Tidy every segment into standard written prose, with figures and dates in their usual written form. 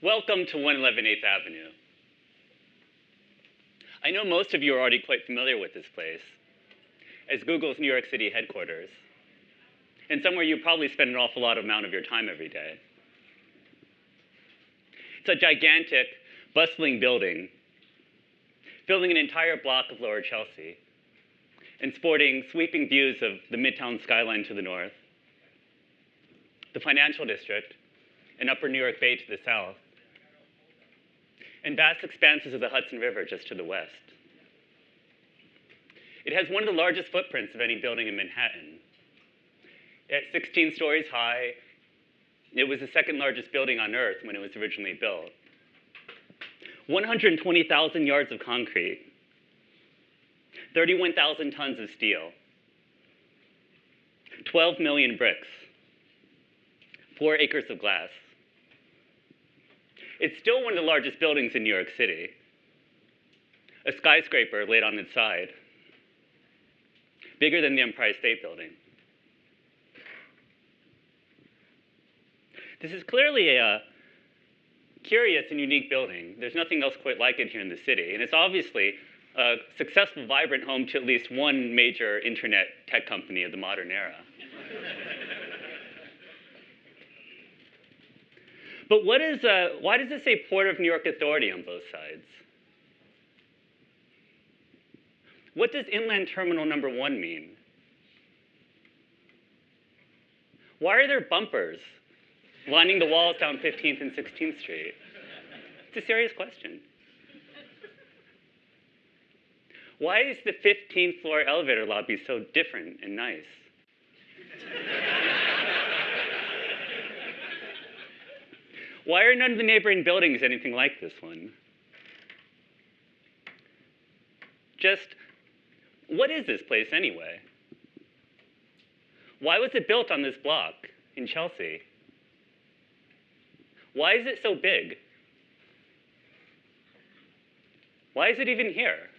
Welcome to 111 8th Avenue. I know most of you are already quite familiar with this place as Google's New York City headquarters, and somewhere you probably spend an awful lot amount of your time every day. It's a gigantic, bustling building filling an entire block of Lower Chelsea and sporting sweeping views of the Midtown skyline to the north, the financial district, and Upper New York Bay to the south, and vast expanses of the Hudson River just to the west. It has one of the largest footprints of any building in Manhattan. At 16 stories high, it was the second largest building on Earth when it was originally built. 120,000 yards of concrete, 31,000 tons of steel, 12 million bricks, 4 acres of glass. It's still one of the largest buildings in New York City, a skyscraper laid on its side, bigger than the Empire State Building. This is clearly a curious and unique building. There's nothing else quite like it here in the city. And it's obviously a successful, vibrant home to at least one major internet tech company of the modern era. But why does it say Port of New York Authority on both sides? What does Inland Terminal Number 1 mean? Why are there bumpers lining the walls down 15th and 16th Street? It's a serious question. Why is the 15th floor elevator lobby so different and nice? Why are none of the neighboring buildings anything like this one? Just, what is this place anyway? Why was it built on this block in Chelsea? Why is it so big? Why is it even here?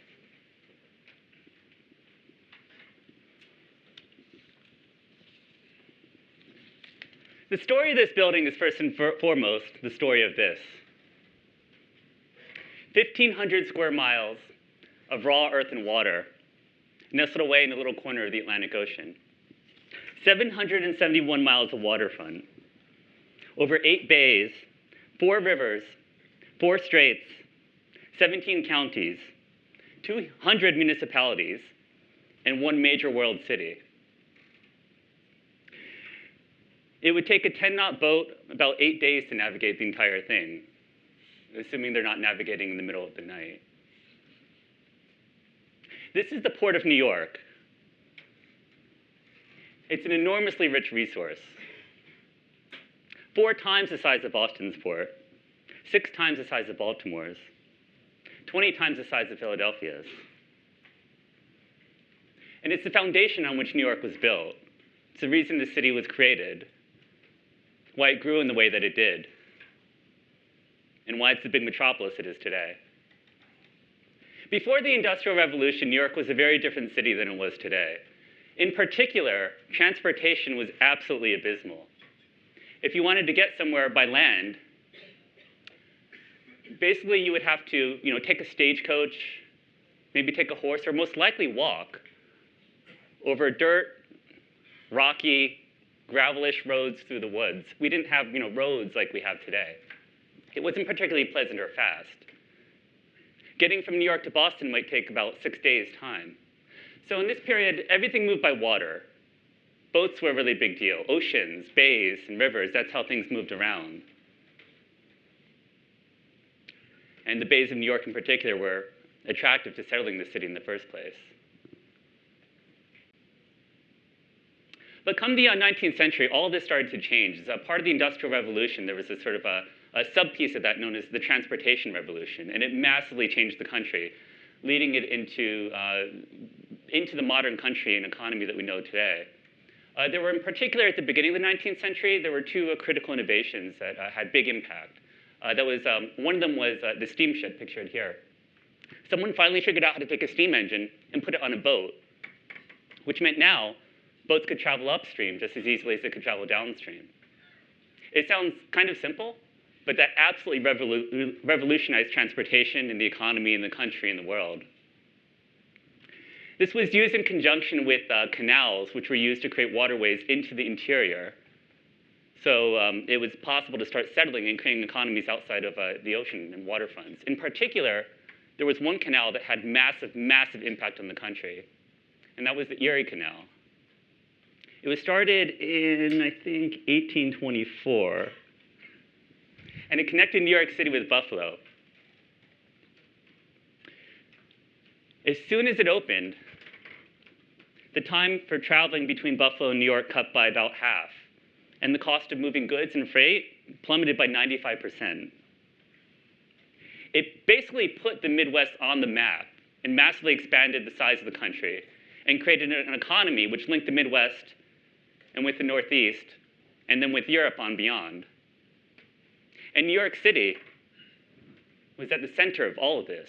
The story of this building is first and foremost the story of this. 1,500 square miles of raw earth and water nestled away in a little corner of the Atlantic Ocean. 771 miles of waterfront. Over 8 bays, 4 rivers, 4 straits, 17 counties, 200 municipalities, and 1 major world city. It would take a 10-knot boat about 8 days to navigate the entire thing, assuming they're not navigating in the middle of the night. This is the Port of New York. It's an enormously rich resource. 4 times the size of Boston's port, 6 times the size of Baltimore's, 20 times the size of Philadelphia's. And it's the foundation on which New York was built. It's the reason the city was created, why it grew in the way that it did, and why it's the big metropolis it is today. Before the Industrial Revolution, New York was a very different city than it was today. In particular, transportation was absolutely abysmal. If you wanted to get somewhere by land, basically you would have to take a stagecoach, maybe take a horse, or most likely walk over dirt, rocky, gravelish roads through the woods. We didn't have roads like we have today. It wasn't particularly pleasant or fast. Getting from New York to Boston might take about 6 days' time. So in this period, everything moved by water. Boats were a really big deal. Oceans, bays, and rivers, that's how things moved around. And the bays of New York in particular were attractive to settling the city in the first place. But come the 19th century, all this started to change. As a part of the Industrial Revolution, there was a sort of a sub-piece of that known as the Transportation Revolution, and it massively changed the country, leading it into the modern country and economy that we know today. There were, in particular, at the beginning of the 19th century, there were 2 critical innovations that had big impact. One of them was the steamship, pictured here. Someone finally figured out how to take a steam engine and put it on a boat, which meant now boats could travel upstream just as easily as they could travel downstream. It sounds kind of simple, but that absolutely revolutionized transportation and the economy and the country and the world. This was used in conjunction with canals, which were used to create waterways into the interior. So it was possible to start settling and creating economies outside of the ocean and waterfronts. In particular, there was one canal that had massive, massive impact on the country, and that was the Erie Canal. It was started in, I think, 1824, and it connected New York City with Buffalo. As soon as it opened, the time for traveling between Buffalo and New York cut by about half, and the cost of moving goods and freight plummeted by 95%. It basically put the Midwest on the map and massively expanded the size of the country and created an economy which linked the Midwest and with the Northeast, and then with Europe on beyond. And New York City was at the center of all of this.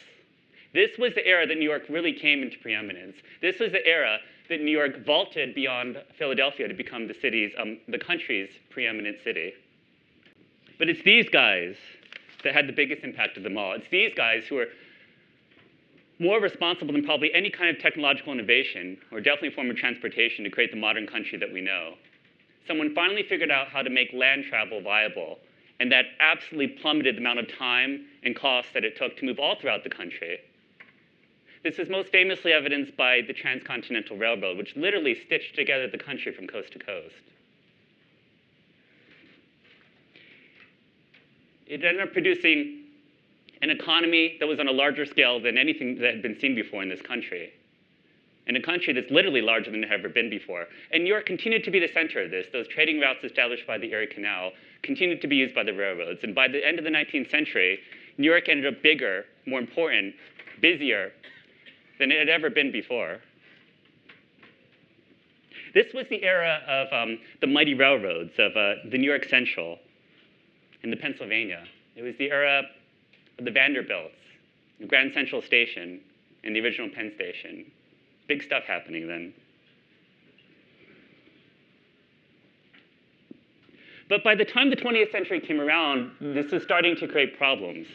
This was the era that New York really came into preeminence. This was the era that New York vaulted beyond Philadelphia to become the country's preeminent city. But it's these guys that had the biggest impact of them all. It's these guys who are more responsible than probably any kind of technological innovation, or definitely a form of transportation, to create the modern country that we know. Someone finally figured out how to make land travel viable, and that absolutely plummeted the amount of time and cost that it took to move all throughout the country. This is most famously evidenced by the Transcontinental Railroad, which literally stitched together the country from coast to coast. It ended up producing an economy that was on a larger scale than anything that had been seen before in this country. In a country that's literally larger than it had ever been before. And New York continued to be the center of this. Those trading routes established by the Erie Canal continued to be used by the railroads. And by the end of the 19th century, New York ended up bigger, more important, busier than it had ever been before. This was the era of the mighty railroads, of the New York Central and the Pennsylvania. It was the era of the Vanderbilts, the Grand Central Station, and the original Penn Station. Big stuff happening then. But by the time the 20th century came around, this was starting to create problems.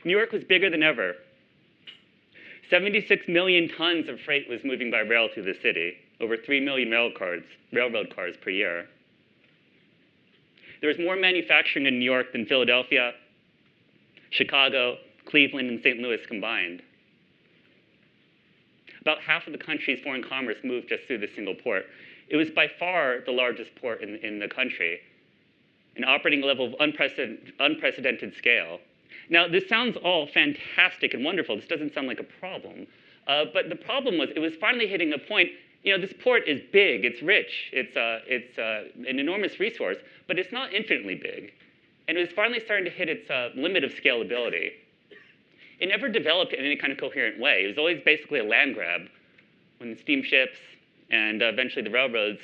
New York was bigger than ever. 76 million tons of freight was moving by rail through the city, over 3 million railroad cars per year. There was more manufacturing in New York than Philadelphia, Chicago, Cleveland, and St. Louis combined. About half of the country's foreign commerce moved just through this single port. It was by far the largest port in the country, an operating level of unprecedented scale. Now, this sounds all fantastic and wonderful. This doesn't sound like a problem. But the problem was it was finally hitting a point. You know, this port is big, it's rich, it's an enormous resource, but it's not infinitely big. And it was finally starting to hit its limit of scalability. It never developed in any kind of coherent way. It was always basically a land grab when the steamships and eventually the railroads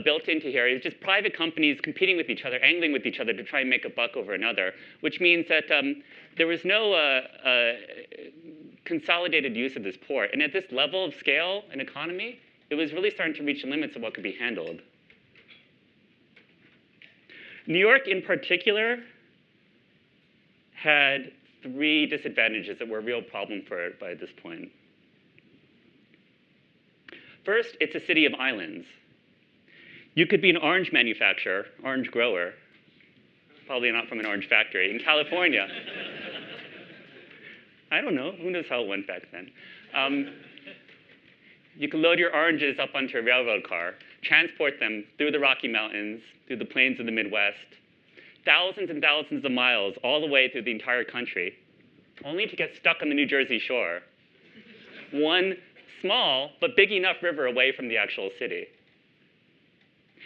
built into here. It was just private companies competing with each other, angling with each other to try and make a buck over another, which means that there was no consolidated use of this port. And at this level of scale and economy, it was really starting to reach the limits of what could be handled. New York, in particular, had 3 disadvantages that were a real problem for it by this point. First, it's a city of islands. You could be an orange manufacturer, orange grower, probably not from an orange factory, in California. I don't know. Who knows how it went back then? You could load your oranges up onto a railroad car, transport them through the Rocky Mountains, through the plains of the Midwest, thousands and thousands of miles all the way through the entire country, only to get stuck on the New Jersey shore, one small but big enough river away from the actual city.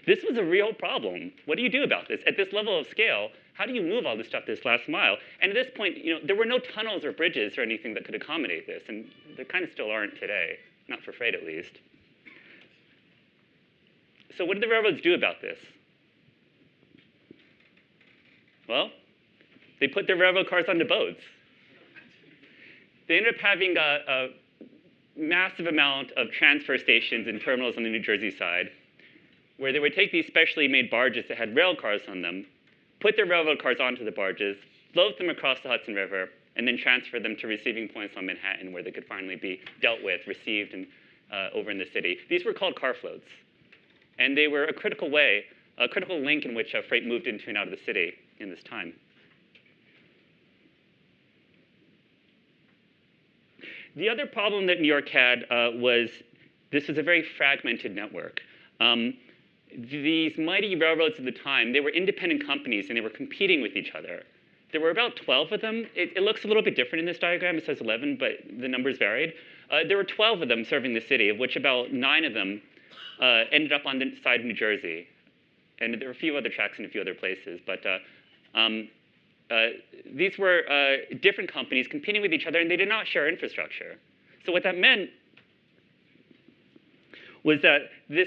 This was a real problem. What do you do about this? At this level of scale, how do you move all this stuff this last mile? And at this point, there were no tunnels or bridges or anything that could accommodate this, and there kind of still aren't today, not for freight at least. So what did the railroads do about this? Well, they put their railroad cars onto boats. They ended up having a massive amount of transfer stations and terminals on the New Jersey side. where they would take these specially made barges that had rail cars on them, put their railroad cars onto the barges, float them across the Hudson River, and then transfer them to receiving points on Manhattan where they could finally be dealt with, received, and over in the city. These were called car floats. And they were a critical way, a critical link in which freight moved into and out of the city in this time. The other problem that New York had was this was a very fragmented network. These mighty railroads at the time, they were independent companies, and they were competing with each other. There were about 12 of them. It looks a little bit different in this diagram. It says 11, but the numbers varied. There were 12 of them serving the city, of which about 9 of them ended up on the side of New Jersey. And there were a few other tracks in a few other places. But these were different companies competing with each other, and they did not share infrastructure. So what that meant was that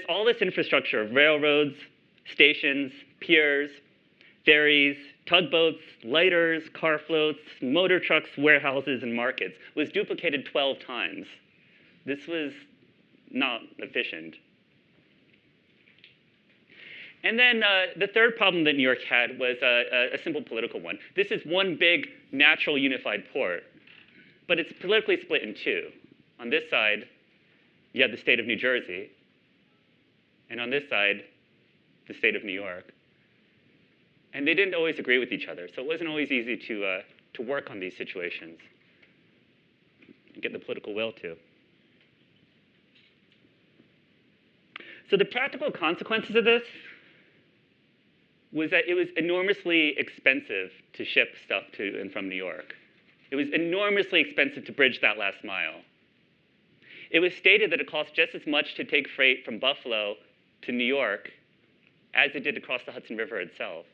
all this infrastructure of railroads, stations, piers, ferries, tugboats, lighters, car floats, motor trucks, warehouses, and markets was duplicated 12 times. This was not efficient. And then the third problem that New York had was a simple political one. This is one big natural unified port, but it's politically split in two. On this side, you have the state of New Jersey, and on this side, the state of New York. And they didn't always agree with each other, so it wasn't always easy to work on these situations and get the political will to. So the practical consequences of this was that it was enormously expensive to ship stuff to and from New York. It was enormously expensive to bridge that last mile. It was stated that it cost just as much to take freight from Buffalo to New York as it did across the Hudson River itself.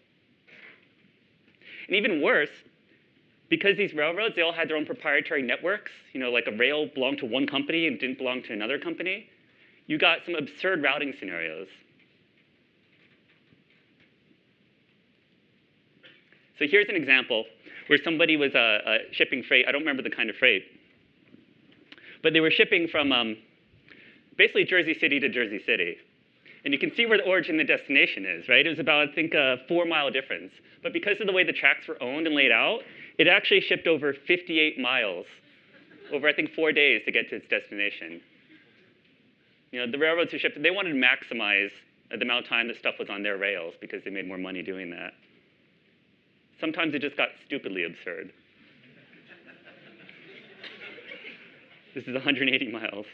And even worse, because these railroads, they all had their own proprietary networks, like a rail belonged to one company and didn't belong to another company, you got some absurd routing scenarios. So here's an example where somebody was shipping freight. I don't remember the kind of freight. But they were shipping from basically Jersey City to Jersey City. And you can see where the origin and the destination is, right? It was about, I think, a 4-mile difference. But because of the way the tracks were owned and laid out, it actually shipped over 58 miles over, I think, 4 days to get to its destination. The railroads who shipped it, they wanted to maximize the amount of time the stuff was on their rails because they made more money doing that. Sometimes it just got stupidly absurd. This is 180 miles.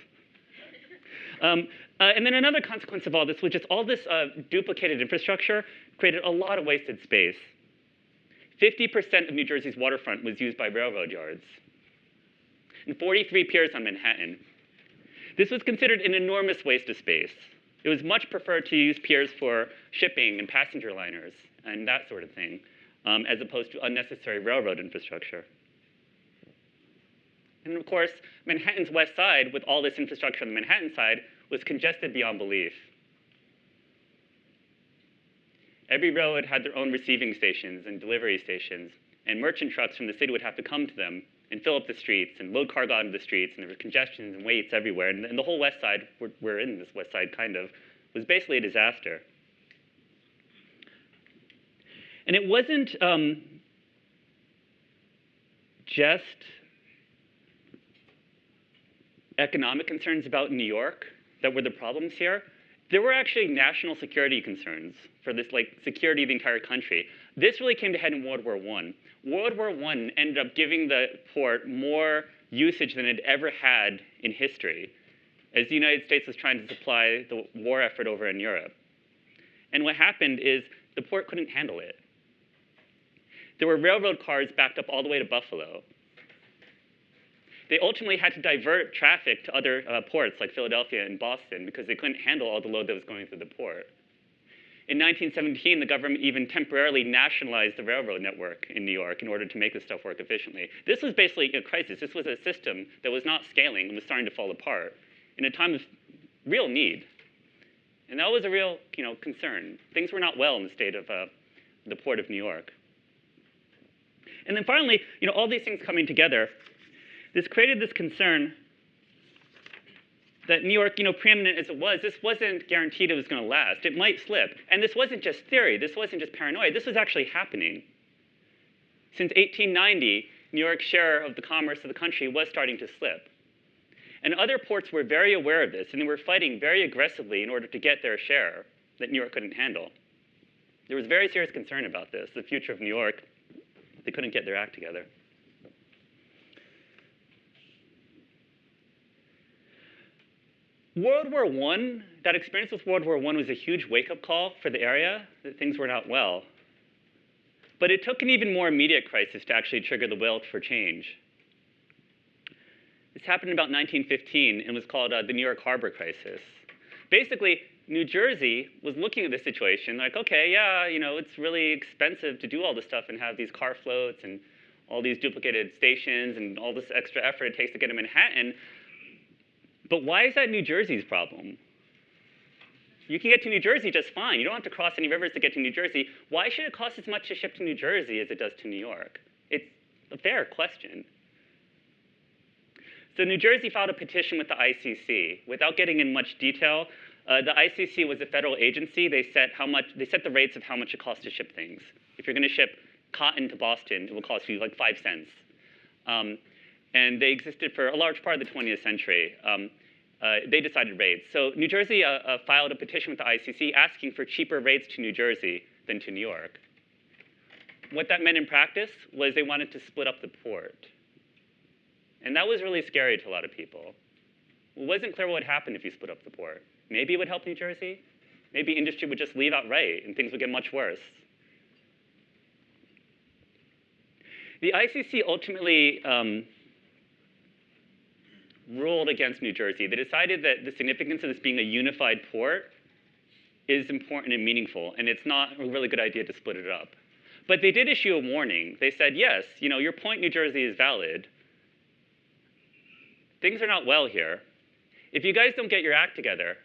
And then another consequence of all this was just all this duplicated infrastructure created a lot of wasted space. 50% of New Jersey's waterfront was used by railroad yards, and 43 piers on Manhattan. This was considered an enormous waste of space. It was much preferred to use piers for shipping and passenger liners and that sort of thing, as opposed to unnecessary railroad infrastructure. And of course, Manhattan's west side, with all this infrastructure on the Manhattan side, was congested beyond belief. Every railroad had their own receiving stations and delivery stations, and merchant trucks from the city would have to come to them and fill up the streets and load cargo onto the streets, and there were congestions and waits everywhere. And the whole west side, we're in this west side kind of, was basically a disaster. And it wasn't just economic concerns about New York that were the problems here. There were actually national security concerns for this, security of the entire country. This really came to head in World War I. World War I ended up giving the port more usage than it ever had in history, as the United States was trying to supply the war effort over in Europe. And what happened is the port couldn't handle it. There were railroad cars backed up all the way to Buffalo. They ultimately had to divert traffic to other ports like Philadelphia and Boston because they couldn't handle all the load that was going through the port. In 1917, the government even temporarily nationalized the railroad network in New York in order to make this stuff work efficiently. This was basically a crisis. This was a system that was not scaling and was starting to fall apart in a time of real need. And that was a real concern. Things were not well in the state of the Port of New York. And then finally, all these things coming together, this created this concern that New York, preeminent as it was, this wasn't guaranteed it was going to last. It might slip. And this wasn't just theory. This wasn't just paranoia. This was actually happening. Since 1890, New York's share of the commerce of the country was starting to slip. And other ports were very aware of this, and they were fighting very aggressively in order to get their share that New York couldn't handle. There was very serious concern about this, the future of New York. They couldn't get their act together. World War I, that experience with World War I was a huge wake-up call for the area, that things were not well. But it took an even more immediate crisis to actually trigger the will for change. This happened in about 1915 and was called the New York Harbor Crisis. Basically, New Jersey was looking at the situation like, OK, yeah, it's really expensive to do all this stuff and have these car floats and all these duplicated stations and all this extra effort it takes to get to Manhattan. But why is that New Jersey's problem? You can get to New Jersey just fine. You don't have to cross any rivers to get to New Jersey. Why should it cost as much to ship to New Jersey as it does to New York? It's a fair question. So New Jersey filed a petition with the ICC. Without getting in much detail, the ICC was a federal agency. They set the rates of how much it costs to ship things. If you're going to ship cotton to Boston, it will cost you like 5 cents. And they existed for a large part of the 20th century. They decided rates. So New Jersey filed a petition with the ICC asking for cheaper rates to New Jersey than to New York. What that meant in practice was they wanted to split up the port. And that was really scary to a lot of people. It wasn't clear what would happen if you split up the port. Maybe it would help New Jersey. Maybe industry would just leave outright and things would get much worse. The ICC ultimately ruled against New Jersey. They decided that the significance of this being a unified port is important and meaningful, and it's not a really good idea to split it up. But they did issue a warning. They said, yes, your point, New Jersey, is valid. Things are not well here. If you guys don't get your act together,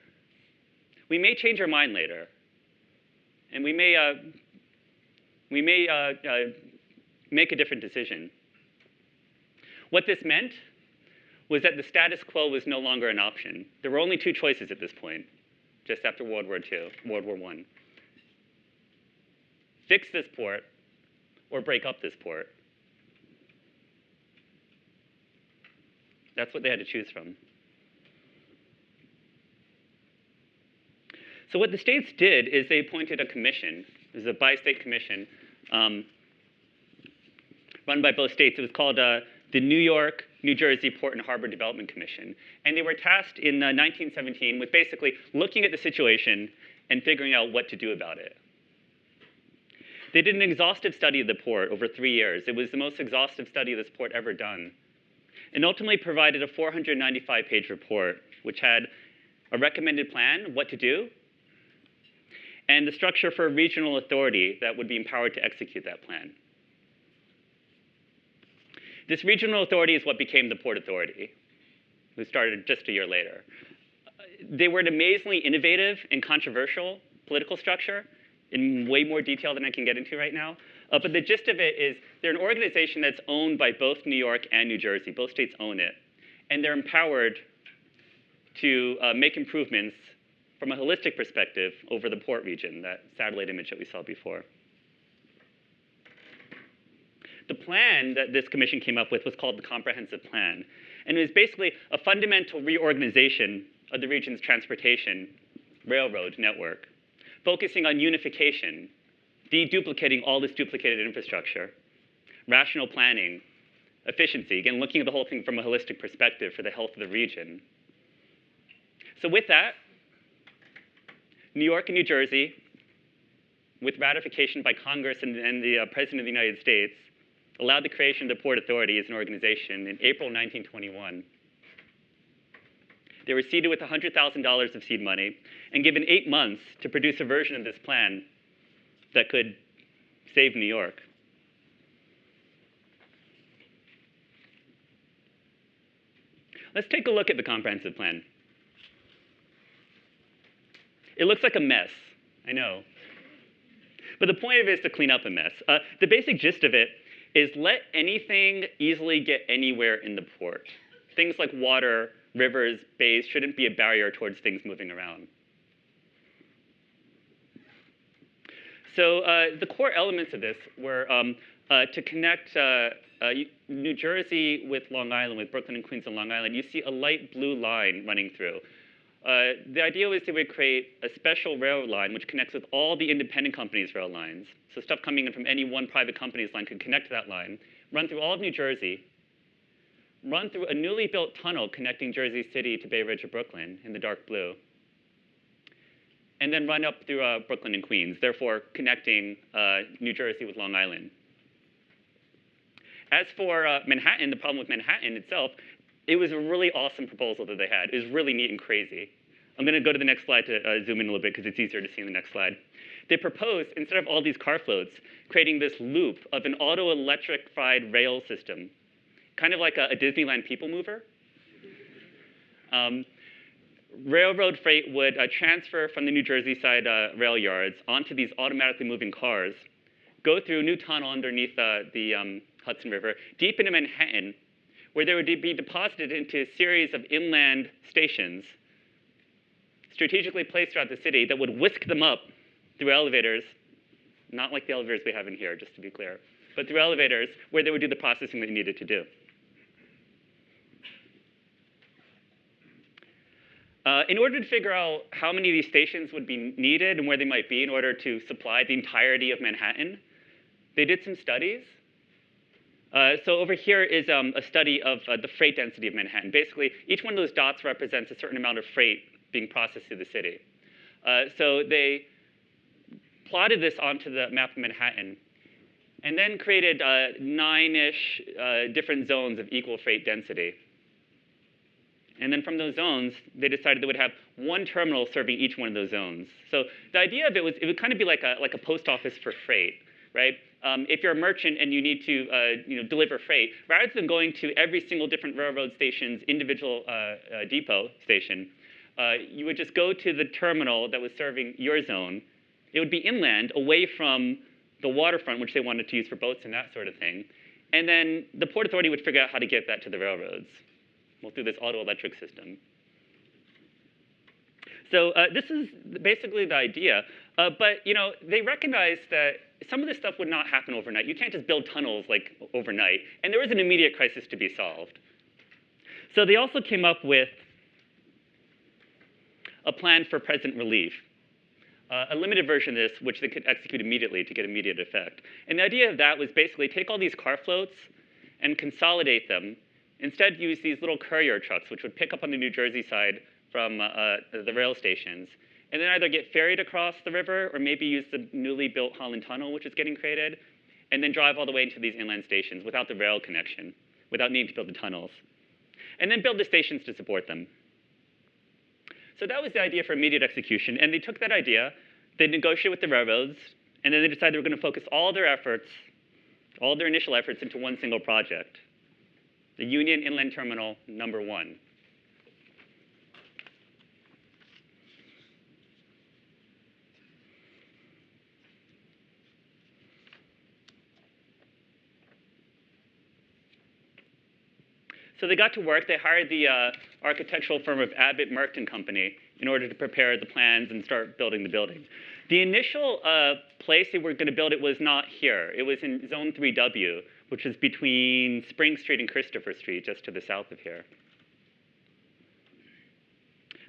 we may change our mind later. And we may make a different decision. What this meant was that the status quo was no longer an option. There were only 2 choices at this point, just after World War I. Fix this port or break up this port. That's what they had to choose from. So what the states did is they appointed a commission. It was a bi-state commission run by both states. It was called the New York, New Jersey Port and Harbor Development Commission. And they were tasked in 1917 with basically looking at the situation and figuring out what to do about it. They did an exhaustive study of the port over 3 years. It was the most exhaustive study of this port ever done. And ultimately provided a 495-page report, which had a recommended plan of what to do, and the structure for a regional authority that would be empowered to execute that plan. This regional authority is what became the Port Authority, who started just a year later. They were an amazingly innovative and controversial political structure in way more detail than I can get into right now. But the gist of it is they're an organization that's owned by both New York and New Jersey. Both states own it. And they're empowered to make improvements from a holistic perspective over the port region, that satellite image that we saw before. The plan that this commission came up with was called the Comprehensive Plan. And it was basically a fundamental reorganization of the region's transportation railroad network, focusing on unification, deduplicating all this duplicated infrastructure, rational planning, efficiency, again, looking at the whole thing from a holistic perspective for the health of the region. So with that, New York and New Jersey, with ratification by Congress and the President of the United States, allowed the creation of the Port Authority as an organization in April 1921. They were seeded with $100,000 of seed money and given 8 months to produce a version of this plan that could save New York. Let's take a look at the comprehensive plan. It looks like a mess, I know. But the point of it is to clean up a mess. The basic gist of it is let anything easily get anywhere in the port. Things like water, rivers, bays shouldn't be a barrier towards things moving around. So the core elements of this were to connect New Jersey with Long Island, with Brooklyn and Queens and Long Island. You see a light blue line running through. The idea was they would create a special railroad line which connects with all the independent companies' rail lines. So stuff coming in from any one private company's line could connect to that line, run through all of New Jersey, run through a newly built tunnel connecting Jersey City to Beverage or Brooklyn in the dark blue, and then run up through Brooklyn and Queens, therefore connecting New Jersey with Long Island. As for Manhattan, the problem with Manhattan itself, it was a really awesome proposal that they had. It was really neat and crazy. I'm going to go to the next slide to zoom in a little bit because it's easier to see in the next slide. They proposed, instead of all these car floats, creating this loop of an auto-electrified rail system, kind of like a Disneyland people mover. Railroad freight would transfer from the New Jersey side rail yards onto these automatically moving cars, go through a new tunnel underneath the Hudson River, deep into Manhattan, where they would be deposited into a series of inland stations strategically placed throughout the city that would whisk them up through elevators, not like the elevators we have in here, just to be clear, but through elevators where they would do the processing that you needed to do. In order to figure out how many of these stations would be needed and where they might be in order to supply the entirety of Manhattan, they did some studies. So over here is a study of the freight density of Manhattan. Basically, each one of those dots represents a certain amount of freight being processed through the city. So they plotted this onto the map of Manhattan and then created 9-ish different zones of equal freight density. And then from those zones, they decided they would have one terminal serving each one of those zones. So the idea of it was it would kind of be like a post office for freight, right? If you're a merchant and you need to deliver freight, rather than going to every single different railroad station's individual depot station, you would just go to the terminal that was serving your zone. It would be inland, away from the waterfront, which they wanted to use for boats and that sort of thing. And then the Port Authority would figure out how to get that to the railroads. Well, through this auto-electric system. So this is basically the idea. But they recognized that some of this stuff would not happen overnight. You can't just build tunnels like overnight. And there was an immediate crisis to be solved. So they also came up with a plan for present relief, a limited version of this, which they could execute immediately to get immediate effect. And the idea of that was basically take all these car floats and consolidate them. Instead, use these little courier trucks, which would pick up on the New Jersey side from the rail stations, and then either get ferried across the river or maybe use the newly built Holland Tunnel, which is getting created, and then drive all the way into these inland stations without the rail connection, without needing to build the tunnels. And then build the stations to support them. So that was the idea for immediate execution. And they took that idea, they negotiated with the railroads, and then they decided they were going to focus all their efforts, all their initial efforts into one single project. The Union Inland Terminal number 1. So they got to work. They hired the architectural firm of Abbott Merton Company in order to prepare the plans and start building the building. The initial place they were going to build it was not here. It was in Zone 3W, which is between Spring Street and Christopher Street, just to the south of here.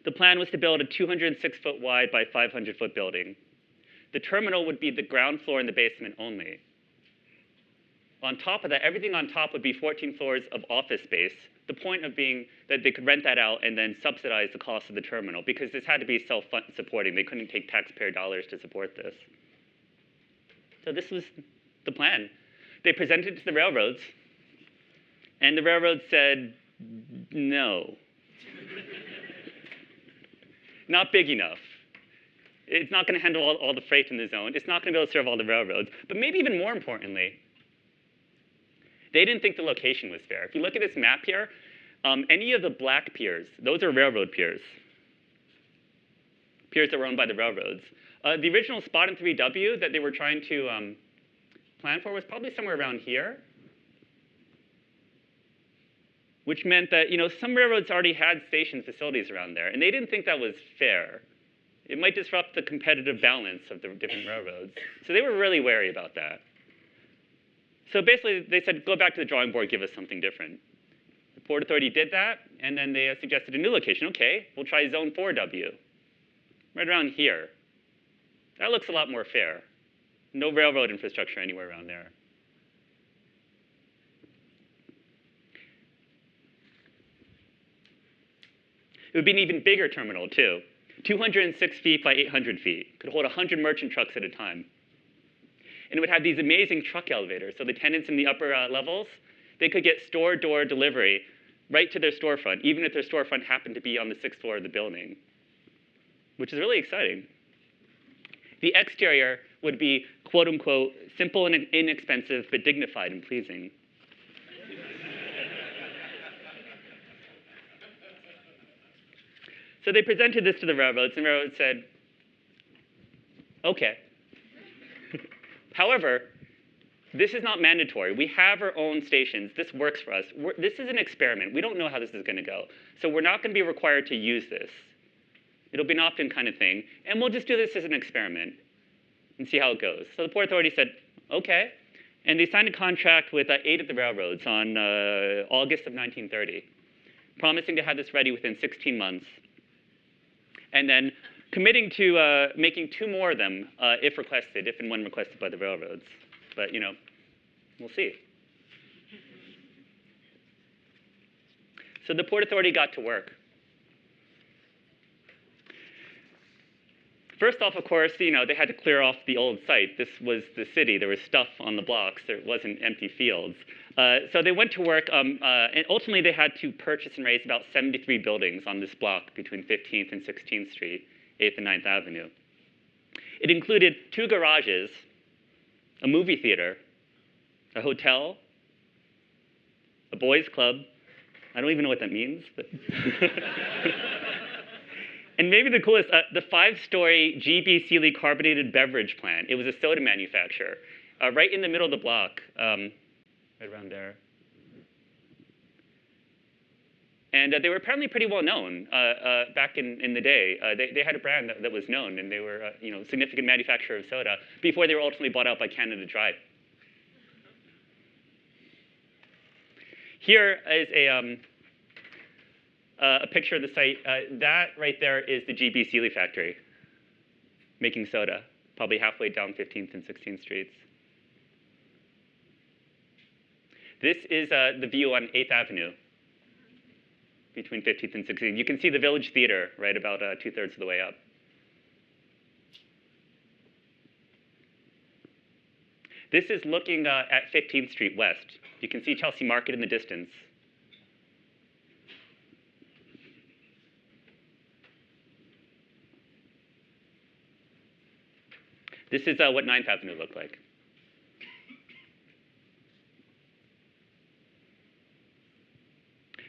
The plan was to build a 206-foot wide by 500-foot building. The terminal would be the ground floor and the basement only. On top of that, everything on top would be 14 floors of office space, the point of being that they could rent that out and then subsidize the cost of the terminal, because this had to be self-supporting. They couldn't take taxpayer dollars to support this. So this was the plan. They presented it to the railroads, and the railroads said, no. Not big enough. It's not going to handle all the freight in the zone. It's not going to be able to serve all the railroads. But maybe even more importantly, they didn't think the location was fair. If you look at this map here, any of the black piers, those are railroad piers. Piers that were owned by the railroads. The original spot in 3W that they were trying to plan for was probably somewhere around here, which meant that some railroads already had station facilities around there, and they didn't think that was fair. It might disrupt the competitive balance of the different railroads. So they were really wary about that. So basically, they said, go back to the drawing board, give us something different. The Port Authority did that, and then they suggested a new location. OK, we'll try Zone 4W, right around here. That looks a lot more fair. No railroad infrastructure anywhere around there. It would be an even bigger terminal, too. 206 feet by 800 feet. Could hold 100 merchant trucks at a time. And it would have these amazing truck elevators. So the tenants in the upper levels, they could get store door delivery right to their storefront, even if their storefront happened to be on the 6th floor of the building, which is really exciting. The exterior would be, quote unquote, simple and inexpensive, but dignified and pleasing. So they presented this to the railroads, and the railroads said, OK. However, this is not mandatory. We have our own stations. This works for us. This is an experiment. We don't know how this is going to go. So we're not going to be required to use this. It'll be an opt-in kind of thing. And we'll just do this as an experiment and see how it goes. So the Port Authority said, OK. And they signed a contract with 8 of the railroads on August of 1930, promising to have this ready within 16 months. And then committing to making 2 more of them if requested, if and when requested by the railroads. But we'll see. So the Port Authority got to work. First off, of course, they had to clear off the old site. This was the city. There was stuff on the blocks. There wasn't empty fields. So they went to work. And ultimately, they had to purchase and raise about 73 buildings on this block between 15th and 16th Street, 8th and 9th Avenue. It included 2 garages, a movie theater, a hotel, a boys' club. I don't even know what that means. But and maybe the coolest, the 5-story G.B. Seeley Carbonated Beverage plant. It was a soda manufacturer right in the middle of the block, right around there. And they were apparently pretty well known back in the day. They had a brand that was known, and they were a significant manufacturer of soda before they were ultimately bought out by Canada Dry. Here is a picture of the site. That right there is the G.B. Seeley factory making soda, probably halfway down 15th and 16th Streets. This is the view on 8th Avenue between 15th and 16th. You can see the Village Theater right about 2/3 of the way up. This is looking at 15th Street West. You can see Chelsea Market in the distance. This is what 9th Avenue looked like.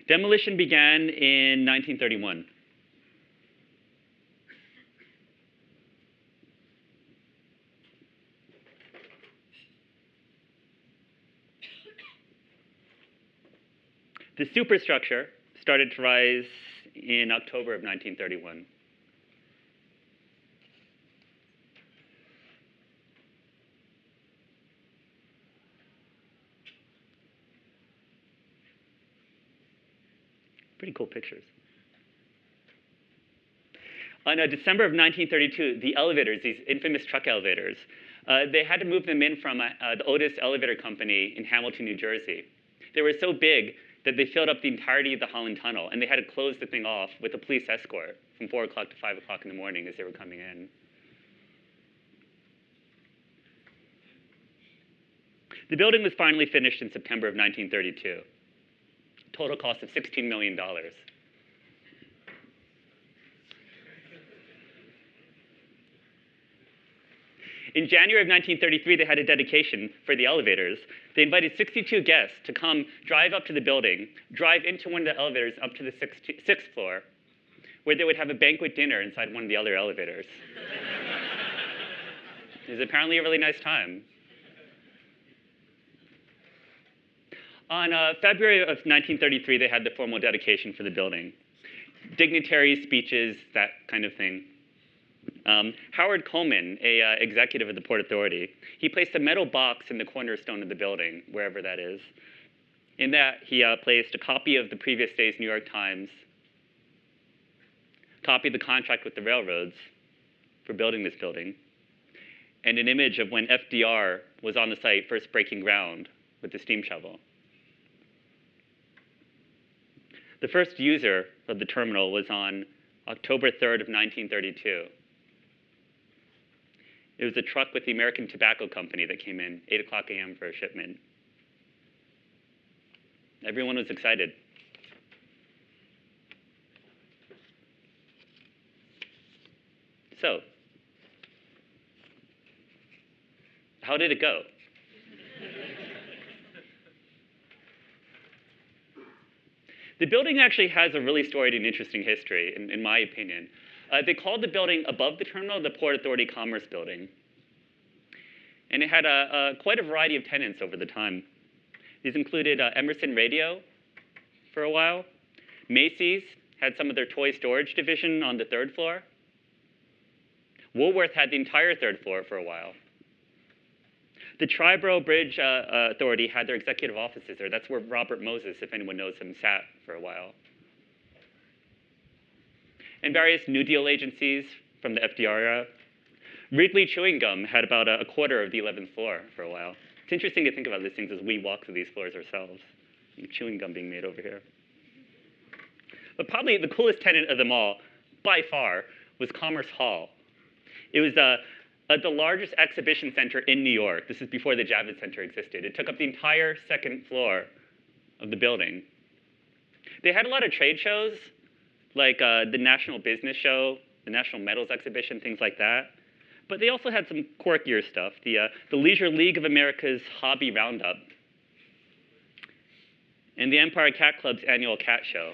Demolition began in 1931. The superstructure started to rise in October of 1931. Pretty cool pictures. On December of 1932, the elevators, these infamous truck elevators, they had to move them in from the Otis Elevator Company in Hamilton, New Jersey. They were so big that they filled up the entirety of the Holland Tunnel, and they had to close the thing off with a police escort from 4 o'clock to 5 o'clock in the morning as they were coming in. The building was finally finished in September of 1932. Total cost of $16 million. In January of 1933, they had a dedication for the elevators. They invited 62 guests to come drive up to the building, drive into one of the elevators up to the 6th floor, where they would have a banquet dinner inside one of the other elevators. It was apparently a really nice time. On February of 1933, they had the formal dedication for the building. Dignitaries, speeches, that kind of thing. Howard Coleman, a executive of the Port Authority, he placed a metal box in the cornerstone of the building, wherever that is. In that, he placed a copy of the previous day's New York Times, copy of the contract with the railroads for building this building, and an image of when FDR was on the site first breaking ground with the steam shovel. The first user of the terminal was on October 3rd of 1932. It was a truck with the American Tobacco Company that came in, 8 o'clock a.m. for a shipment. Everyone was excited. So, how did it go? The building actually has a really storied and interesting history, in my opinion. They called the building above the terminal the Port Authority Commerce Building. And it had quite a variety of tenants over the time. These included Emerson Radio for a while. Macy's had some of their toy storage division on the 3rd floor. Woolworth had the entire 3rd floor for a while. The Triborough Bridge Authority had their executive offices there. That's where Robert Moses, if anyone knows him, sat for a while. And various New Deal agencies from the FDR era. Wrigley Chewing Gum had about a quarter of the 11th floor for a while. It's interesting to think about these things as we walk through these floors ourselves. Chewing gum being made over here. But probably the coolest tenant of them all, by far, was Commerce Hall. It was the largest exhibition center in New York. This is before the Javits Center existed. It took up the entire 2nd floor of the building. They had a lot of trade shows, like the National Business Show, the National Metals Exhibition, things like that. But they also had some quirkier stuff, the Leisure League of America's Hobby Roundup, and the Empire Cat Club's annual cat show.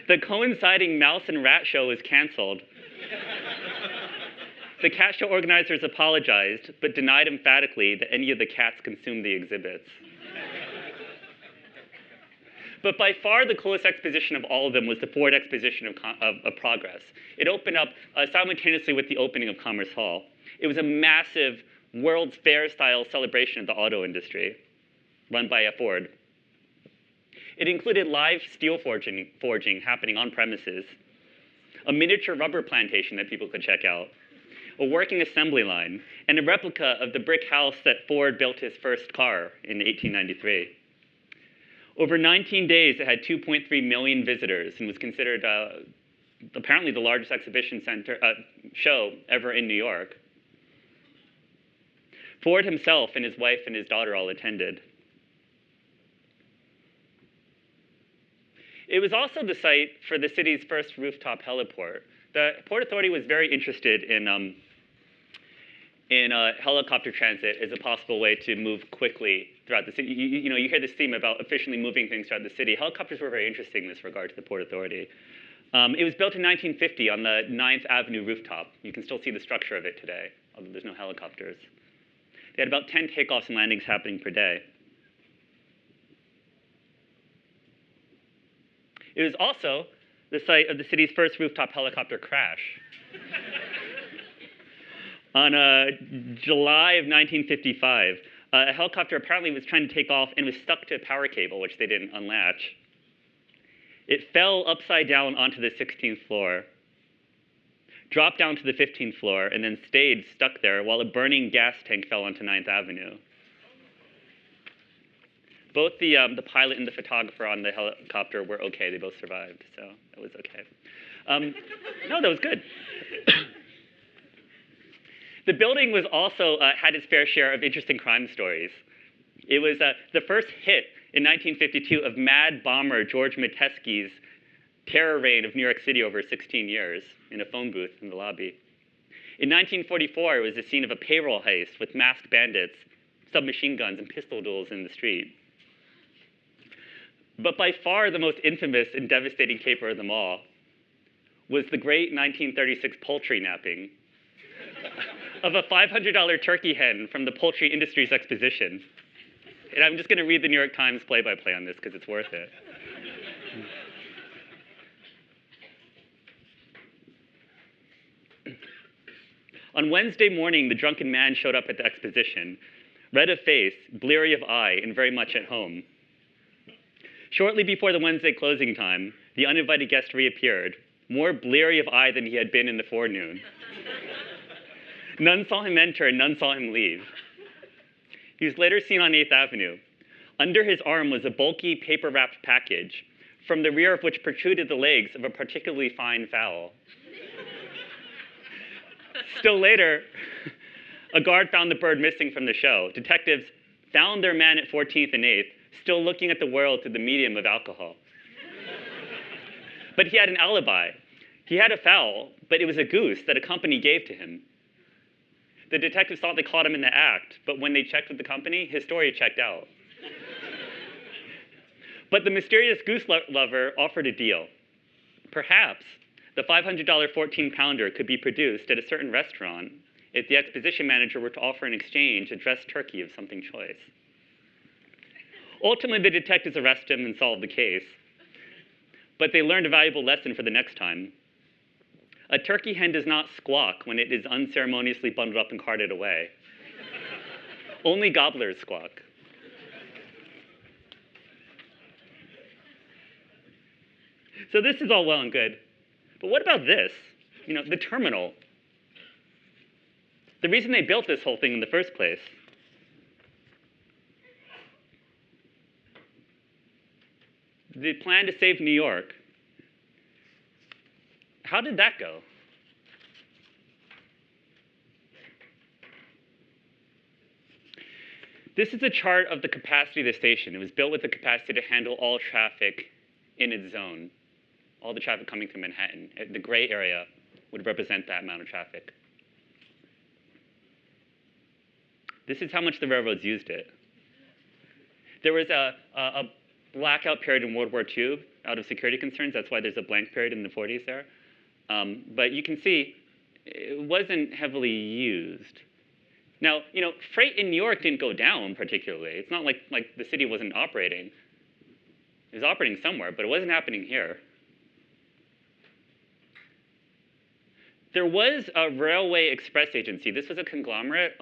The coinciding Mouse and Rat show was canceled. The cat show organizers apologized, but denied emphatically that any of the cats consumed the exhibits. But by far the coolest exposition of all of them was the Ford Exposition of Progress. It opened up simultaneously with the opening of Commerce Hall. It was a massive World's Fair-style celebration of the auto industry, run by Ford. It included live steel forging happening on premises, a miniature rubber plantation that people could check out, a working assembly line, and a replica of the brick house that Ford built his first car in 1893. Over 19 days, it had 2.3 million visitors and was considered apparently the largest exhibition center show ever in New York. Ford himself and his wife and his daughter all attended. It was also the site for the city's first rooftop heliport. The Port Authority was very interested in helicopter transit as a possible way to move quickly throughout the city. You hear this theme about efficiently moving things throughout the city. Helicopters were very interesting in this regard to the Port Authority. It was built in 1950 on the 9th Avenue rooftop. You can still see the structure of it today, although there's no helicopters. They had about 10 takeoffs and landings happening per day. It was also the site of the city's first rooftop helicopter crash. On July of 1955, a helicopter apparently was trying to take off and was stuck to a power cable, which they didn't unlatch. It fell upside down onto the 16th floor, dropped down to the 15th floor, and then stayed stuck there while a burning gas tank fell onto 9th Avenue. Both the pilot and the photographer on the helicopter were OK. They both survived, so that was OK. No, that was good. The building was also had its fair share of interesting crime stories. It was the first hit in 1952 of Mad Bomber George Metesky's terror reign of New York City over 16 years in a phone booth in the lobby. In 1944, it was the scene of a payroll heist with masked bandits, submachine guns, and pistol duels in the street. But by far the most infamous and devastating caper of them all was the great 1936 poultry napping of a $500 turkey hen from the Poultry Industries Exposition. And I'm just going to read the New York Times play-by-play on this because it's worth it. On Wednesday morning, the drunken man showed up at the exposition, red of face, bleary of eye, and very much at home. Shortly before the Wednesday closing time, the uninvited guest reappeared, more bleary of eye than he had been in the forenoon. None saw him enter, and none saw him leave. He was later seen on 8th Avenue. Under his arm was a bulky, paper-wrapped package, from the rear of which protruded the legs of a particularly fine fowl. Still later, a guard found the bird missing from the show. Detectives found their man at 14th and 8th, still looking at the world through the medium of alcohol. But he had an alibi. He had a fowl, but it was a goose that a company gave to him. The detectives thought they caught him in the act, but when they checked with the company, his story checked out. But the mysterious goose lover offered a deal. Perhaps the $500 14-pounder could be produced at a certain restaurant if the exposition manager were to offer in exchange a dressed turkey of something choice. Ultimately, the detectives arrested him and solved the case. But they learned a valuable lesson for the next time. A turkey hen does not squawk when it is unceremoniously bundled up and carted away. Only gobblers squawk. So this is all well and good. But what about this? The terminal. The reason they built this whole thing in the first place. The plan to save New York. How did that go? This is a chart of the capacity of the station. It was built with the capacity to handle all traffic in its zone, all the traffic coming through Manhattan. The gray area would represent that amount of traffic. This is how much the railroads used it. There was a blackout period in World War II out of security concerns. That's why there's a blank period in the 40s there. But you can see it wasn't heavily used. Now, freight in New York didn't go down particularly. It's not like the city wasn't operating. It was operating somewhere, but it wasn't happening here. There was a Railway Express Agency. This was a conglomerate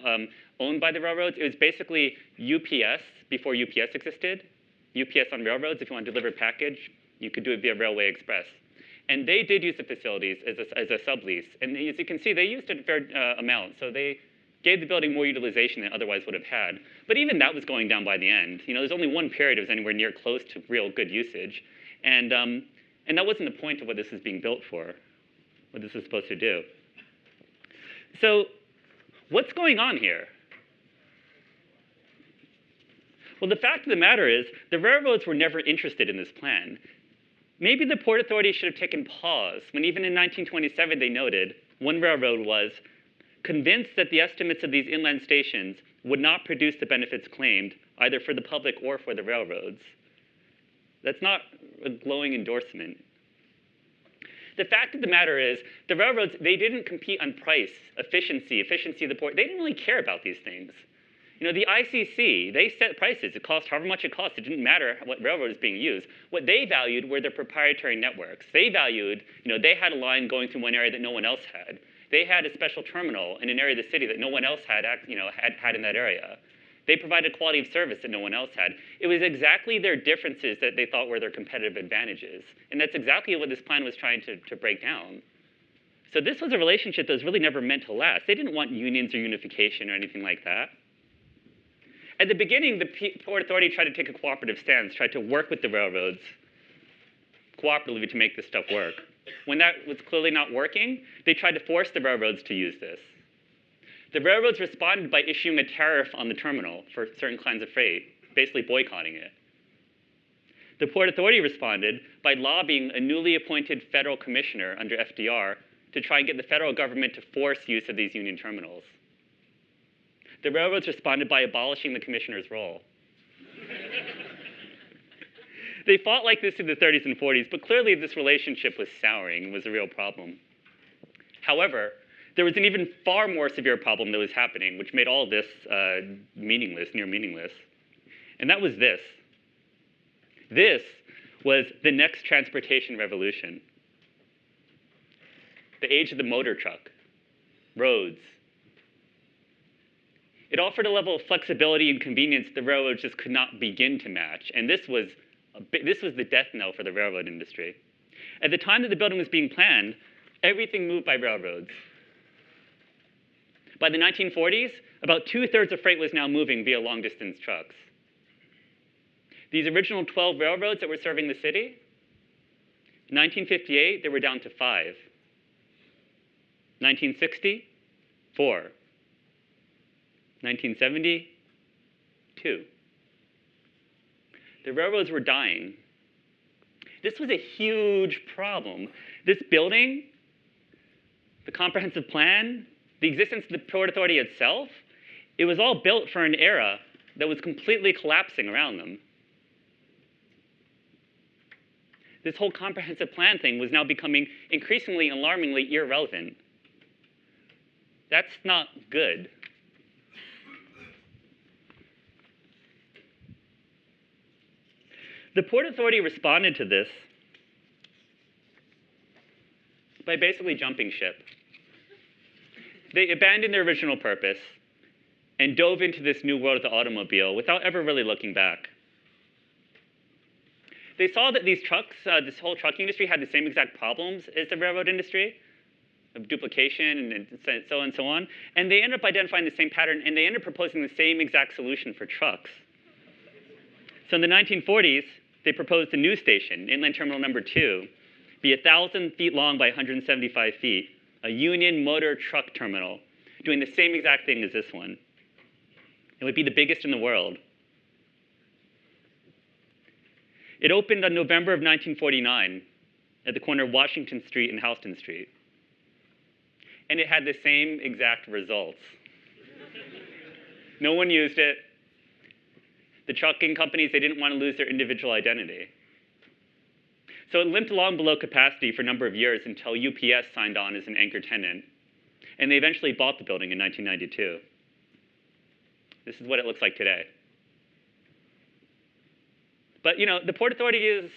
owned by the railroads. It was basically UPS before UPS existed. UPS on railroads, if you want to deliver a package, you could do it via Railway Express. And they did use the facilities as a sublease. And as you can see, they used a fair amount. So they gave the building more utilization than it otherwise would have had. But even that was going down by the end. There's only one period it was anywhere near close to real good usage. And that wasn't the point of what this was being built for, what this was supposed to do. So what's going on here? Well, the fact of the matter is the railroads were never interested in this plan. Maybe the Port Authority should have taken pause when even in 1927 they noted, one railroad was, convinced that the estimates of these inland stations would not produce the benefits claimed, either for the public or for the railroads. That's not a glowing endorsement. The fact of the matter is, the railroads, they didn't compete on price, efficiency of the port. They didn't really care about these things. The ICC, they set prices. It cost however much it cost. It didn't matter what railroad is being used. What they valued were their proprietary networks. They valued, they had a line going through one area that no one else had. They had a special terminal in an area of the city that no one else had in that area. They provided quality of service that no one else had. It was exactly their differences that they thought were their competitive advantages. And that's exactly what this plan was trying to break down. So this was a relationship that was really never meant to last. They didn't want unions or unification or anything like that. At the beginning, the Port Authority tried to take a cooperative stance, tried to work with the railroads cooperatively to make this stuff work. When that was clearly not working, they tried to force the railroads to use this. The railroads responded by issuing a tariff on the terminal for certain kinds of freight, basically boycotting it. The Port Authority responded by lobbying a newly appointed federal commissioner under FDR to try and get the federal government to force use of these union terminals. The railroads responded by abolishing the commissioner's role. They fought like this in the 30s and 40s, but clearly this relationship was souring and was a real problem. However, there was an even far more severe problem that was happening, which made all this meaningless, near meaningless. And that was this. This was the next transportation revolution. The age of the motor truck, roads. It offered a level of flexibility and convenience the railroads just could not begin to match. And this was the death knell for the railroad industry. At the time that the building was being planned, everything moved by railroads. By the 1940s, about 2/3 of freight was now moving via long-distance trucks. These original 12 railroads that were serving the city, in 1958, they were down to 5. 1960, 4. 1970, 2. The railroads were dying. This was a huge problem. This building, the comprehensive plan, the existence of the Port Authority itself, it was all built for an era that was completely collapsing around them. This whole comprehensive plan thing was now becoming increasingly alarmingly irrelevant. That's not good. The Port Authority responded to this by basically jumping ship. They abandoned their original purpose and dove into this new world of the automobile without ever really looking back. They saw that these trucks, this whole trucking industry had the same exact problems as the railroad industry, of duplication and so on and so on. And they ended up identifying the same pattern, and they ended up proposing the same exact solution for trucks. So in the 1940s, they proposed a new station, Inland Terminal Number 2, be 1,000 feet long by 175 feet, a Union Motor Truck Terminal, doing the same exact thing as this one. It would be the biggest in the world. It opened on November of 1949 at the corner of Washington Street and Houston Street. And it had the same exact results. No one used it. The trucking companies, they didn't want to lose their individual identity. So it limped along below capacity for a number of years until UPS signed on as an anchor tenant. And they eventually bought the building in 1992. This is what it looks like today. But the Port Authority is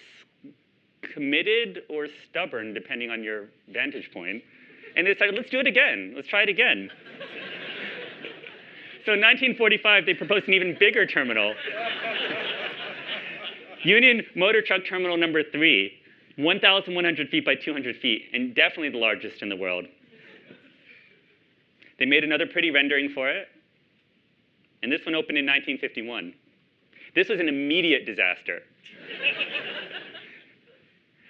committed or stubborn, depending on your vantage point. And they decided, let's do it again. Let's try it again. So in 1945, they proposed an even bigger terminal. Union Motor Truck Terminal Number 3, 1,100 feet by 200 feet, and definitely the largest in the world. They made another pretty rendering for it. And this one opened in 1951. This was an immediate disaster.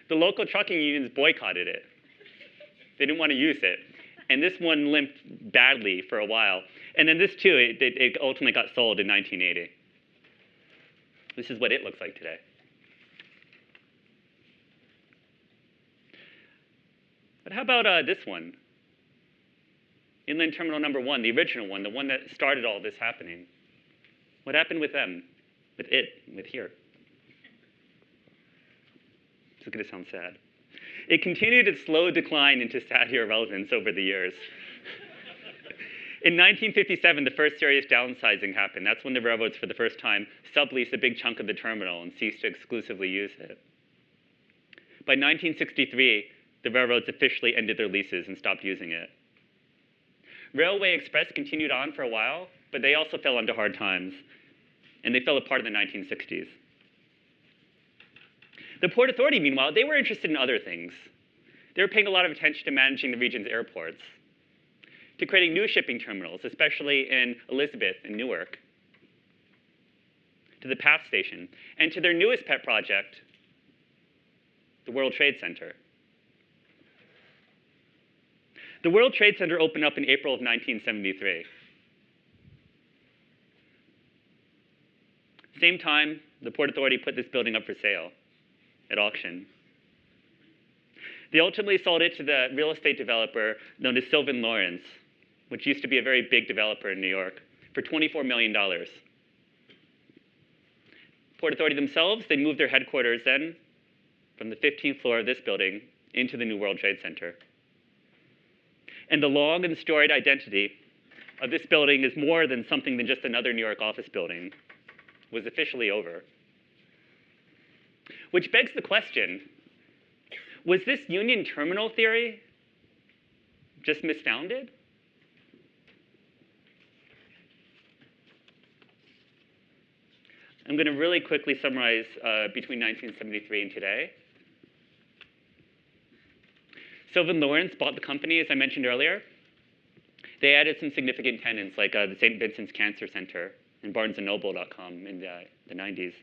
The local trucking unions boycotted it. They didn't want to use it. And this one limped badly for a while. And then this, too, it ultimately got sold in 1980. This is what it looks like today. But how about this one? Inland Terminal Number 1, the original one, the one that started all this happening. What happened with them? With here? This is going to sound sad. It continued its slow decline into sad irrelevance over the years. In 1957, the first serious downsizing happened. That's when the railroads, for the first time, subleased a big chunk of the terminal and ceased to exclusively use it. By 1963, the railroads officially ended their leases and stopped using it. Railway Express continued on for a while, but they also fell into hard times. And they fell apart in the 1960s. The Port Authority, meanwhile, they were interested in other things. They were paying a lot of attention to managing the region's airports, to creating new shipping terminals, especially in Elizabeth and Newark, to the PATH station, and to their newest pet project, the World Trade Center. The World Trade Center opened up in April of 1973. Same time, the Port Authority put this building up for sale at auction. They ultimately sold it to the real estate developer known as Sylvan Lawrence, which used to be a very big developer in New York, for $24 million. Port Authority themselves, they moved their headquarters then from the 15th floor of this building into the new World Trade Center. And the long and storied identity of this building is more than something than just another New York office building was officially over. Which begs the question, was this Union Terminal theory just misfounded? I'm going to really quickly summarize between 1973 and today. Sylvan Lawrence bought the company, as I mentioned earlier. They added some significant tenants, like the St. Vincent's Cancer Center and BarnesandNoble.com in the 90s.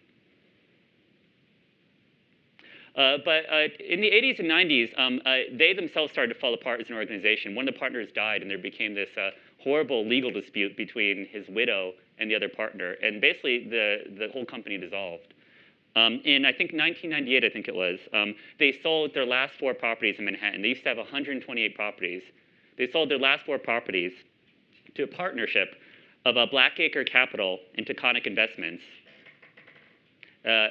But in the 80s and 90s, they themselves started to fall apart as an organization. One of the partners died, and there became this horrible legal dispute between his widow and the other partner. And basically, the whole company dissolved. In, I think, 1998, I think it was, they sold their last 4 properties in Manhattan. They used to have 128 properties. They sold their last 4 properties to a partnership of Blackacre Capital and Taconic Investments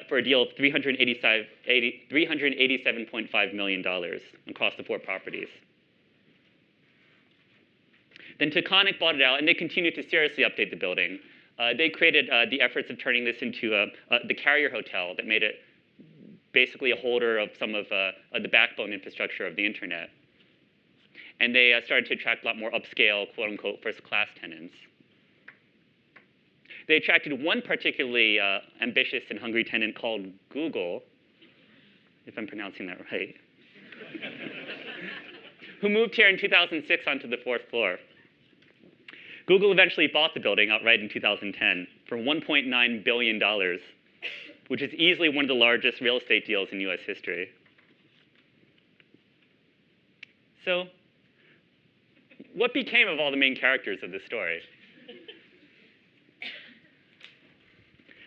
for a deal of $387.5 million across the 4 properties. Then Taconic bought it out, and they continued to seriously update the building. They created the efforts of turning this into the Carrier Hotel that made it basically a holder of some of the backbone infrastructure of the internet. And they started to attract a lot more upscale, quote-unquote, first-class tenants. They attracted one particularly ambitious and hungry tenant called Google, if I'm pronouncing that right, who moved here in 2006 onto the 4th floor. Google eventually bought the building outright in 2010 for $1.9 billion, which is easily one of the largest real estate deals in US history. So what became of all the main characters of this story?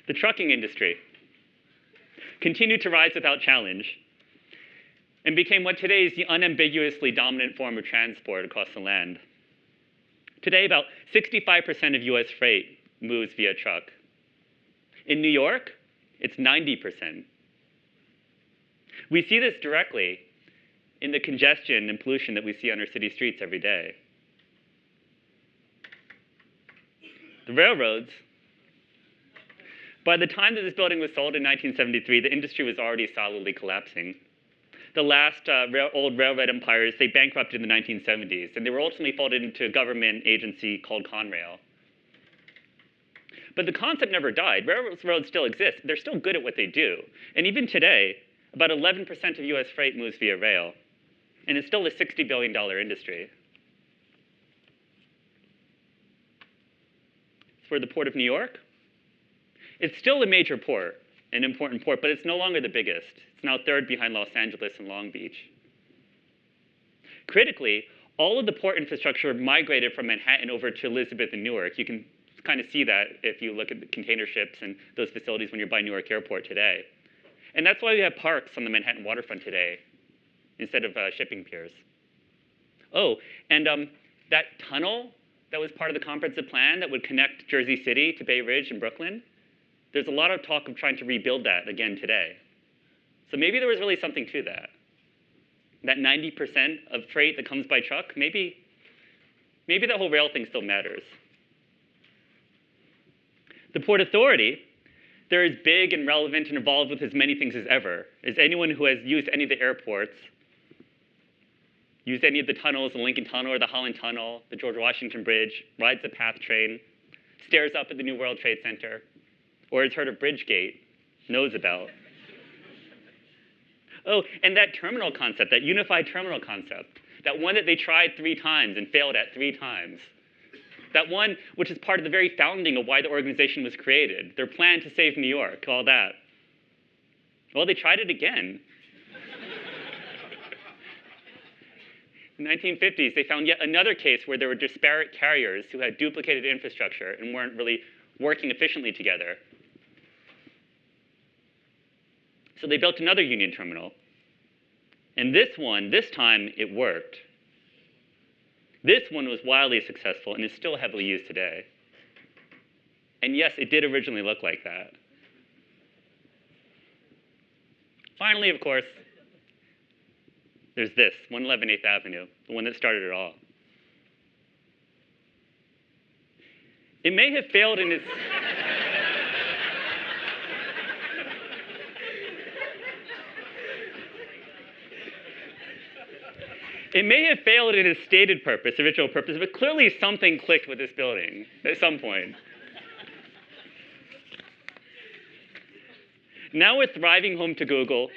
The trucking industry continued to rise without challenge and became what today is the unambiguously dominant form of transport across the land. Today, about 65% of US freight moves via truck. In New York, it's 90%. We see this directly in the congestion and pollution that we see on our city streets every day. The railroads, by the time that this building was sold in 1973, the industry was already solidly collapsing. The last old railroad empires, they bankrupted in the 1970s, and they were ultimately folded into a government agency called Conrail. But the concept never died. Railroads still exist. They're still good at what they do. And even today, about 11% of US freight moves via rail. And it's still a $60 billion industry. For the Port of New York, it's still a major port, an important port, but it's no longer the biggest. It's now 3rd behind Los Angeles and Long Beach. Critically, all of the port infrastructure migrated from Manhattan over to Elizabeth and Newark. You can kind of see that if you look at the container ships and those facilities when you're by Newark Airport today. And that's why we have parks on the Manhattan waterfront today instead of shipping piers. Oh, and that tunnel that was part of the comprehensive plan that would connect Jersey City to Bay Ridge and Brooklyn, there's a lot of talk of trying to rebuild that again today. So maybe there was really something to that. That 90% of freight that comes by truck, maybe that whole rail thing still matters. The Port Authority, they're as big and relevant and involved with as many things as ever. As anyone who has used any of the airports, used any of the tunnels, the Lincoln Tunnel or the Holland Tunnel, the George Washington Bridge, rides the PATH train, stares up at the New World Trade Center, or has heard of Bridgegate, knows about. Oh, and that terminal concept, that unified terminal concept, that one that they tried 3 times and failed at 3 times. That one which is part of the very founding of why the organization was created, their plan to save New York, all that. Well, they tried it again. In the 1950s, they found yet another case where there were disparate carriers who had duplicated infrastructure and weren't really working efficiently together. So they built another Union Terminal. And this time, it worked. This one was wildly successful and is still heavily used today. And yes, it did originally look like that. Finally, of course, there's this, 111 8th Avenue, the one that started it all. It may have failed in its... It may have failed in its stated purpose, original purpose, but clearly something clicked with this building at some point. Now we're thriving home to Google,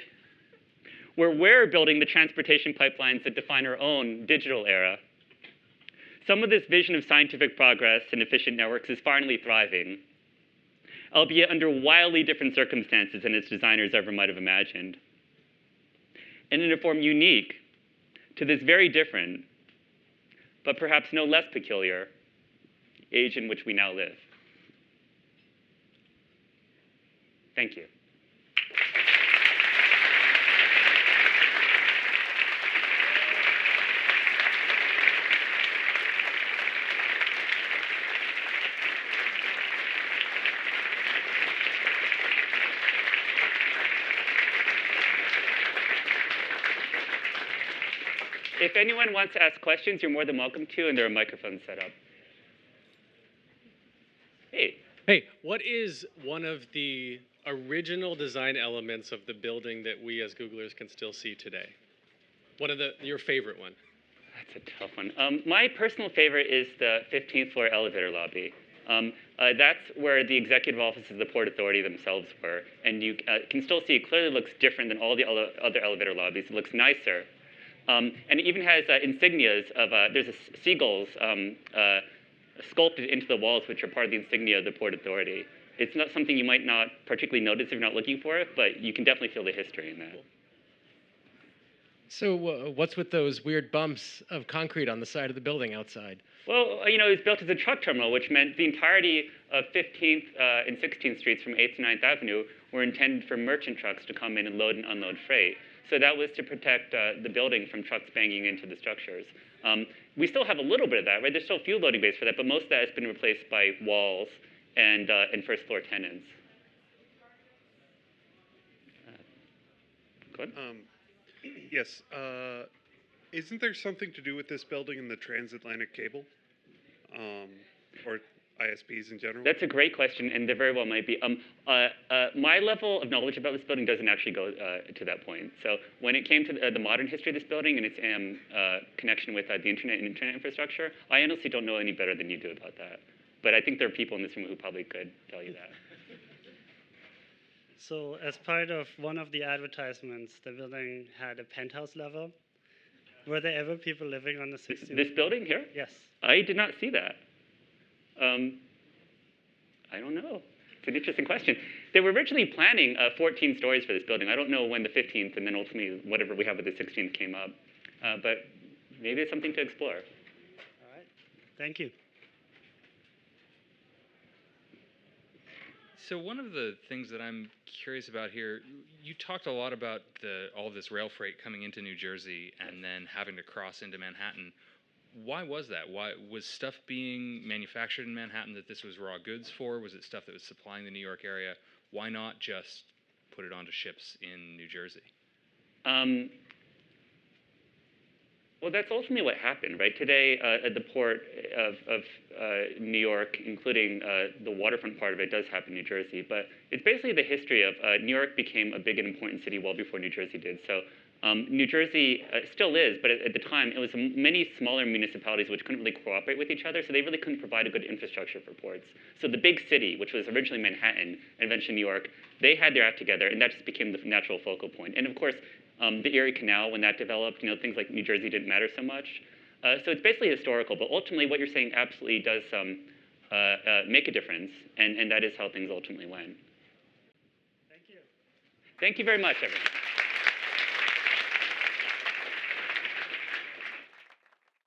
where we're building the transportation pipelines that define our own digital era. Some of this vision of scientific progress and efficient networks is finally thriving, albeit under wildly different circumstances than its designers ever might have imagined, and in a form unique to this very different, but perhaps no less peculiar, age in which we now live. Thank you. If anyone wants to ask questions, you're more than welcome to, and there are microphones set up. Hey. Hey, what is one of the original design elements of the building that we as Googlers can still see today? One of your favorite one? That's a tough one. My personal favorite is the 15th floor elevator lobby. That's where the executive offices of the Port Authority themselves were. And you can still see it clearly looks different than all the other elevator lobbies. It looks nicer. And it even has insignias of, there's seagulls sculpted into the walls, which are part of the insignia of the Port Authority. It's not something you might not particularly notice if you're not looking for it, but you can definitely feel the history in that. So what's with those weird bumps of concrete on the side of the building outside? Well, you know, it was built as a truck terminal, which meant the entirety of 15th and 16th Streets from 8th to 9th Avenue were intended for merchant trucks to come in and load and unload freight. So that was to protect the building from trucks banging into the structures. We still have a little bit of that, right? There's still a few loading bays for that, but most of that has been replaced by walls and first floor tenants. Go ahead. Yes. Isn't there something to do with this building and the transatlantic cable? Or ISPs in general? That's a great question, and there very well might be. My level of knowledge about this building doesn't actually go to that point. So when it came to the modern history of this building and its connection with the internet and internet infrastructure, I honestly don't know any better than you do about that. But I think there are people in this room who probably could tell you that. So as part of one of the advertisements, the building had a penthouse level. Were there ever people living on the 16th? This building here? Yes. I did not see that. I don't know. It's an interesting question. They were originally planning 14 stories for this building. I don't know when the 15th and then ultimately whatever we have with the 16th came up. But maybe it's something to explore. All right. Thank you. So one of the things that I'm curious about here, you talked a lot about all of this rail freight coming into New Jersey and then having to cross into Manhattan. Why was that? Why was stuff being manufactured in Manhattan that this was raw goods for? Was it stuff that was supplying the New York area? Why not just put it onto ships in New Jersey? Well, that's ultimately what happened, right? Today, at the port of New York, including the waterfront part of it, does happen in New Jersey. But it's basically the history of New York became a big and important city well before New Jersey did. So New Jersey still is, but at the time, it was many smaller municipalities which couldn't really cooperate with each other, so they really couldn't provide a good infrastructure for ports. So the big city, which was originally Manhattan and eventually New York, they had their act together, and that just became the natural focal point. And of course, the Erie Canal, when that developed, you know, things like New Jersey didn't matter so much. So it's basically historical, but ultimately what you're saying absolutely does make a difference, and that is how things ultimately went. Thank you. Thank you very much, everyone.